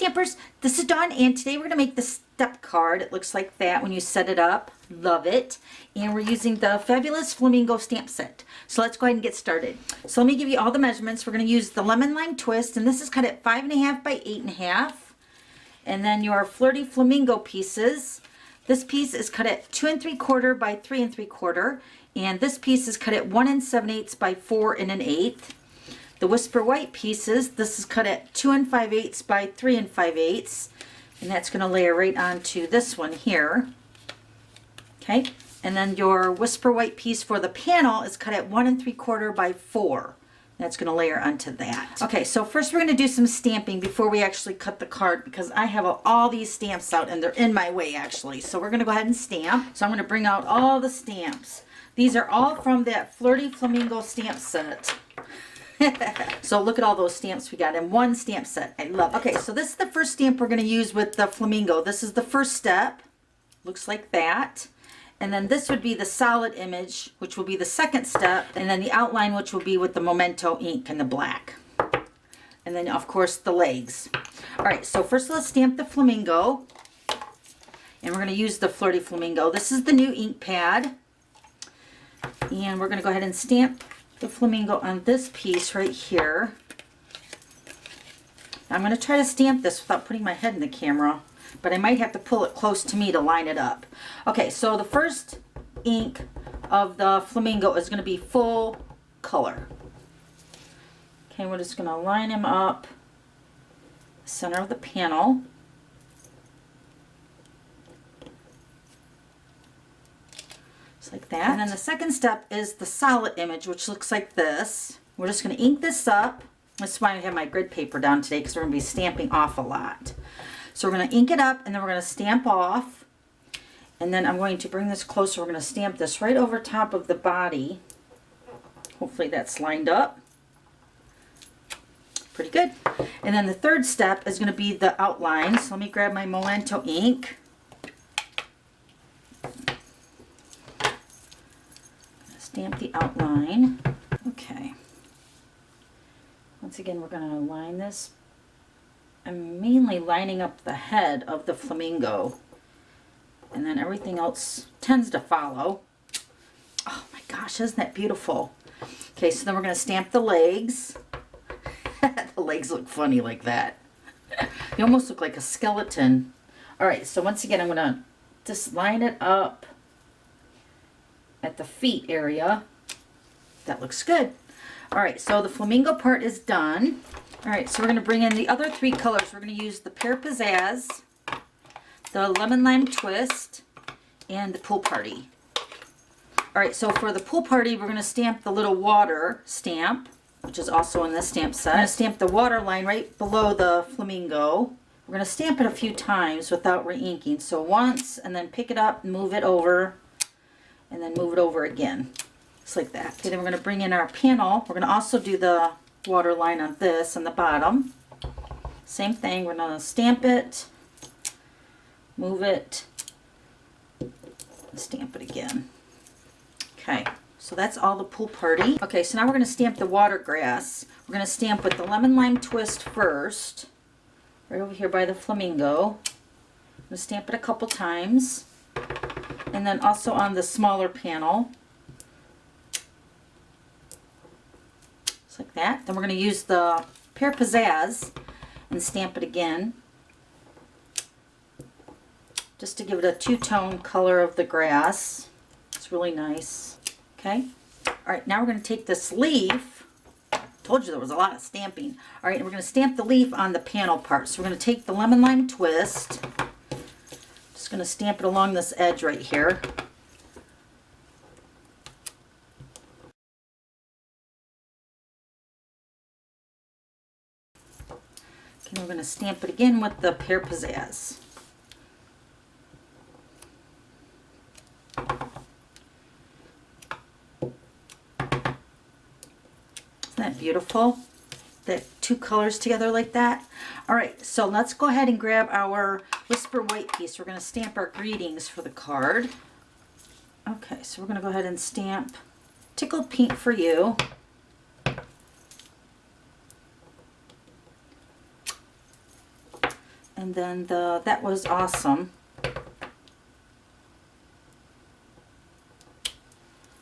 Stampers, this is Dawn, and today we're going to make the step card. It looks like that when you set it up. Love it. And we're using the Fabulous Flamingo stamp set. So let's go ahead and get started. So let me give you all the measurements. We're going to use the lemon lime twist, and this is cut at 5.5 by 8.5. And then your Flirty Flamingo pieces. This piece is cut at 2 3/4 by 3 3/4, and this piece is cut at 1 7/8 by 4 1/8. The Whisper White pieces, this is cut at 2 5/8 by 3 5/8, and that's going to layer right onto this one here. Okay, and then your Whisper White piece for the panel is cut at 1 3/4 by 4. That's going to layer onto that. Okay, so first we're going to do some stamping before we actually cut the card, because I have all these stamps out and they're in my way actually. So we're going to go ahead and stamp. So I'm going to bring out all the stamps. These are all from that Flirty Flamingo stamp set. So look at all those stamps we got in one stamp set. I love it. Okay, so this is the first stamp we're going to use with the flamingo. This is the first step. Looks like that. And then this would be the solid image, which will be the second step, and then the outline, which will be with the Memento ink and the black. And then of course the legs. All right, so first let's stamp the flamingo, and we're going to use the Flirty Flamingo. This is the new ink pad, and we're going to go ahead and stamp the flamingo on this piece right here. I'm going to try to stamp this without putting my head in the camera, but I might have to pull it close to me to line it up. Okay, so the first ink of the flamingo is going to be full color. Okay, we're just going to line him up center of the panel. Just like that. And then the second step is the solid image, which looks like this. We're just going to ink this up. That's why I have my grid paper down today, because we're going to be stamping off a lot. So we're going to ink it up, and then we're going to stamp off. And then I'm going to bring this closer. We're going to stamp this right over top of the body. Hopefully that's lined up. Pretty good. And then the third step is going to be the outline. So let me grab my Memento ink. Stamp the outline. Okay. Once again, we're going to line this. I'm mainly lining up the head of the flamingo, and then everything else tends to follow. Oh my gosh, isn't that beautiful? Okay, so then we're going to stamp the legs. The legs look funny like that. They almost look like a skeleton. All right, so once again, I'm going to just line it up at the feet area. That looks good. All right, so the flamingo part is done. All right, so we're going to bring in the other three colors. We're going to use the Pear Pizzazz, the Lemon Lime Twist, and the Pool Party. All right, so for the Pool Party, we're going to stamp the little water stamp, which is also in this stamp set. I'm going to stamp the water line right below the flamingo. We're going to stamp it a few times without re-inking. So once, and then pick it up and move it over, and then move it over again. Just like that. Okay, then we're going to bring in our panel. We're going to also do the water line on this on the bottom. Same thing, we're going to stamp it, move it, and stamp it again. Okay, so that's all the Pool Party. Okay, so now we're going to stamp the water grass. We're going to stamp with the Lemon Lime Twist first, right over here by the flamingo. I'm going to stamp it a couple times, and then also on the smaller panel. Like that. Then we're going to use the Pear Pizzazz and stamp it again, just to give it a two-tone color of the grass. It's really nice. Okay. All right, now we're going to take this leaf. Told you there was a lot of stamping. All right, and we're going to stamp the leaf on the panel part. So we're going to take the Lemon Lime Twist. Just going to stamp it along this edge right here. And we're going to stamp it again with the Pear Pizzazz. Isn't that beautiful? The two colors together like that. All right, so let's go ahead and grab our Whisper White piece. We're going to stamp our greetings for the card. Okay, so we're going to go ahead and stamp Tickled Pink for You. And then that was awesome.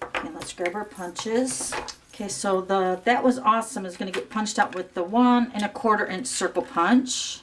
Okay, let's grab our punches. Okay, so that was awesome is going to get punched out with the 1 1/4 inch circle punch.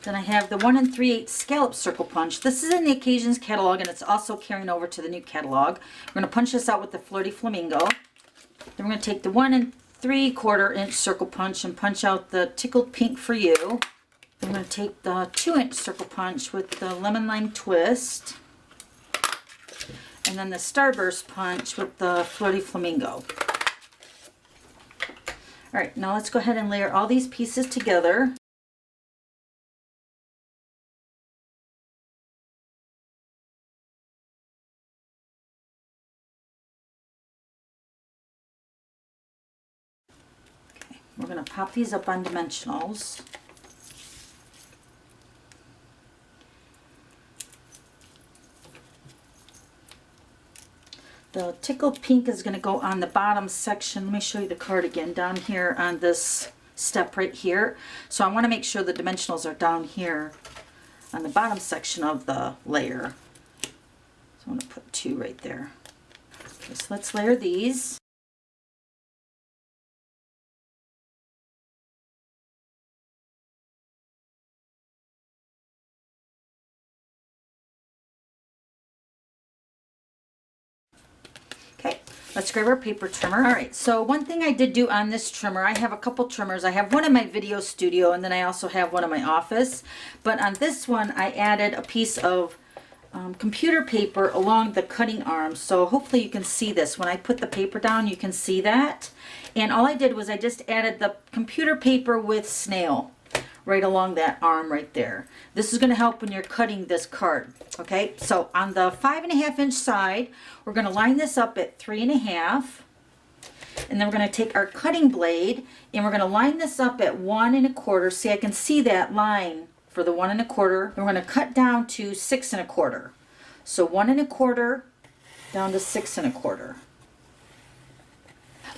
Then I have the 1 3/8 scallop circle punch. This is in the Occasions catalog, and it's also carrying over to the new catalog. We're going to punch this out with the Flirty Flamingo. Then we're going to take the 1 3/4 inch circle punch and punch out the Tickled Pink for You. Then I'm going to take the 2 inch circle punch with the Lemon Lime Twist. And then the Starburst punch with the Flirty Flamingo. Alright, now let's go ahead and layer all these pieces together. Okay, we're going to pop these up on dimensionals. The Tickled Pink is going to go on the bottom section. Let me show you the card again down here on this step right here. So I want to make sure the dimensionals are down here on the bottom section of the layer. So I'm going to put 2 right there. Okay, so let's layer these. Okay, let's grab our paper trimmer. All right, so one thing I did do on this trimmer, I have a couple trimmers. I have one in my video studio, and then I also have one in my office. But on this one, I added a piece of computer paper along the cutting arm. So hopefully you can see this. When I put the paper down, you can see that. And all I did was I just added the computer paper with snail right along that arm right there. This is going to help when you're cutting this card. Okay, so on the 5.5 inch side, we're going to line this up at 3.5, and then we're going to take our cutting blade and we're going to line this up at 1 1/4. See, I can see that line for the 1 1/4. And we're going to cut down to 6 1/4. So 1 1/4 down to 6 1/4.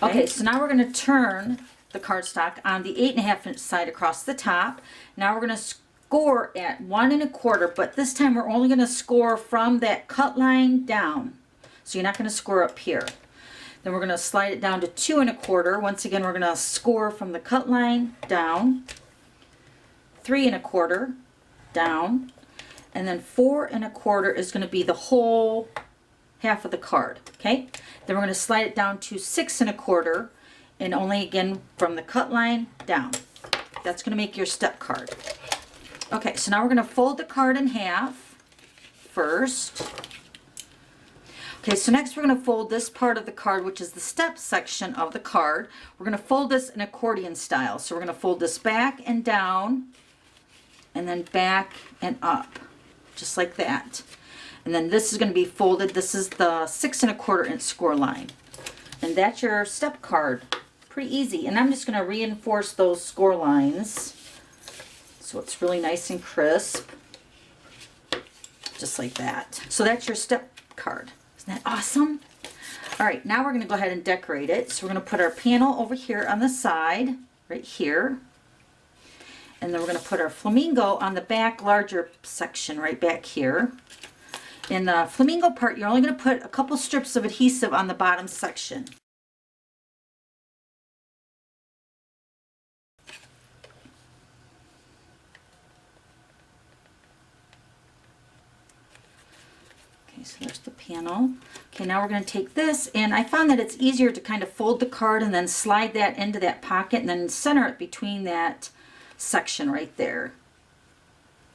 Okay, so now we're going to turn the cardstock on the 8.5 inch side across the top. Now we're going to score at 1 1/4, but this time we're only going to score from that cut line down. So you're not going to score up here. Then we're going to slide it down to 2 1/4. Once again, we're going to score from the cut line down, 3 1/4 down, and then 4 1/4 is going to be the whole half of the card. Okay, then we're going to slide it down to 6 1/4, and only again from the cut line down. That's going to make your step card. Okay, so now we're going to fold the card in half first. Okay, so next we're going to fold this part of the card, which is the step section of the card. We're going to fold this in accordion style. So we're going to fold this back and down, and then back and up, just like that. And then this is going to be folded. This is the 6 1/4 inch score line. And that's your step card. Pretty easy. And I'm just going to reinforce those score lines so it's really nice and crisp, just like that. So that's your step card. Isn't that awesome? All right, now we're going to go ahead and decorate it. So we're going to put our panel over here on the side, right here. And then we're going to put our flamingo on the back larger section right back here. In the flamingo part, you're only going to put a couple strips of adhesive on the bottom section. Okay, so there's the panel. Okay, now we're going to take this, and I found that it's easier to kind of fold the card and then slide that into that pocket and then center it between that section right there.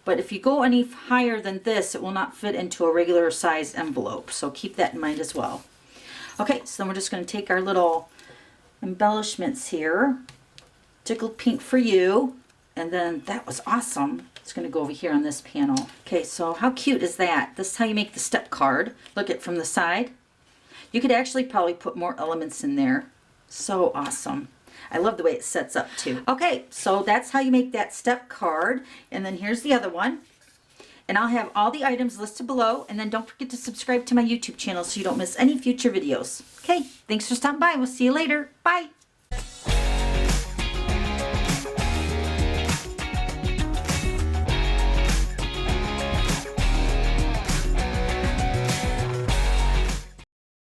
But if you go any higher than this, it will not fit into a regular size envelope. So keep that in mind as well. Okay, so then we're just going to take our little embellishments here. Tickled Pink for You. And then that was awesome. It's going to go over here on this panel. Okay, so how cute is that? This is how you make the step card. Look at from the side. You could actually probably put more elements in there. So awesome. I love the way it sets up too. Okay, so that's how you make that step card. And then here's the other one. And I'll have all the items listed below. And then don't forget to subscribe to my YouTube channel so you don't miss any future videos. Okay, thanks for stopping by. We'll see you later. Bye.